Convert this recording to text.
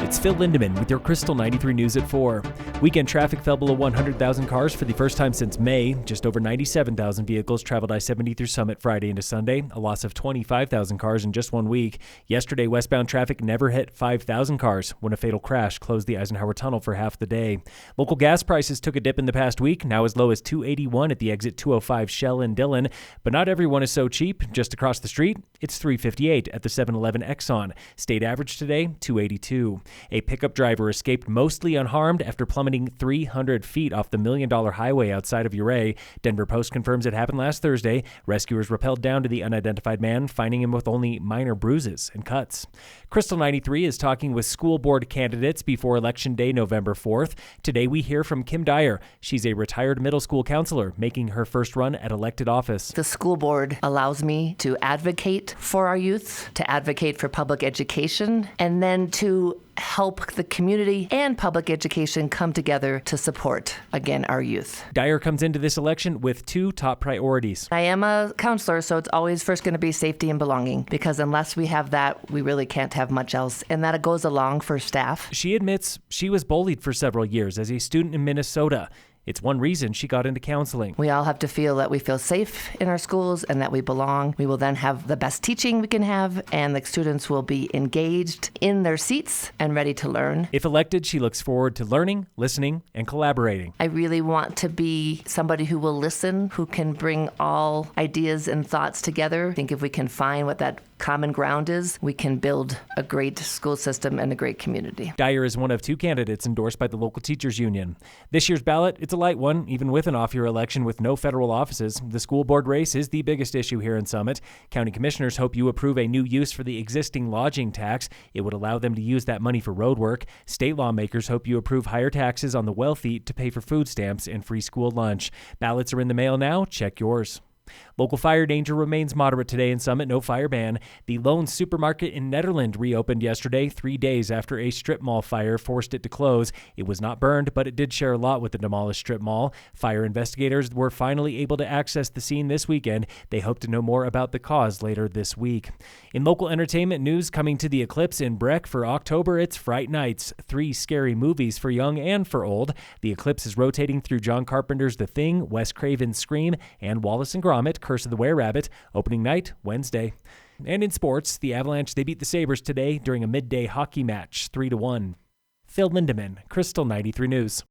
It's Phil Lindemann with your Krystal 93 News at 4. Weekend traffic fell below 100,000 cars for the first time since May. Just over 97,000 vehicles traveled I-70 through Summit Friday into Sunday, a loss of 25,000 cars in just 1 week. Yesterday, westbound traffic never hit 5,000 cars when a fatal crash closed the Eisenhower tunnel for half the day. Local gas prices took a dip in the past week, now as low as $2.81 at the exit 205 Shell in Dillon. But not everyone is so cheap. Just across the street, it's $3.58 at the 7-Eleven Exxon. State average today, $2.82. A pickup driver escaped mostly unharmed after plummeting 300 feet off the $1 million highway outside of Ouray. Denver Post confirms it happened last Thursday. Rescuers rappelled down to the unidentified man, finding him with only minor bruises and cuts. Krystal 93 is talking with school board candidates before Election Day, November 4th. Today we hear from Kim Dyer. She's a retired middle school counselor making her first run at elected office. The school board allows me to advocate for our youth, to advocate for public education, and then to help the community and public education come together to support, again, our youth. Dyer comes into this election with two top priorities. I am a counselor, so it's always first going to be safety and belonging, because unless we have that, we really can't have much else, and that goes along for staff. She admits she was bullied for several years as a student in Minnesota. It's one reason she got into counseling. We all have to feel that we feel safe in our schools and that we belong. We will then have the best teaching we can have, and the students will be engaged in their seats and ready to learn. If elected, she looks forward to learning, listening, and collaborating. I really want to be somebody who will listen, who can bring all ideas and thoughts together. I think if we can find what that common ground is, we can build a great school system and a great community. Dyer is one of two candidates endorsed by the local teachers union. This year's ballot, it's a light one, even with an off-year election with no federal offices. The school board race is the biggest issue here in Summit. County commissioners hope you approve a new use for the existing lodging tax. It would allow them to use that money for road work. State lawmakers hope you approve higher taxes on the wealthy to pay for food stamps and free school lunch. Ballots are in the mail now. Check yours. Local fire danger remains moderate today in Summit, no fire ban. The lone supermarket in Nederland reopened yesterday, 3 days after a strip mall fire forced it to close. It was not burned, but it did share a lot with the demolished strip mall. Fire investigators were finally able to access the scene this weekend. They hope to know more about the cause later this week. In local entertainment news, coming to the Eclipse in Breck for October, it's Fright Nights, 3 scary movies for young and for old. The Eclipse is rotating through John Carpenter's The Thing, Wes Craven's Scream, and Wallace and Gromit, Curse of the Were-Rabbit, opening night Wednesday. And in sports, the Avalanche, they beat the Sabres today during a midday hockey match, 3-1. Phil Lindemann, Krystal 93 News.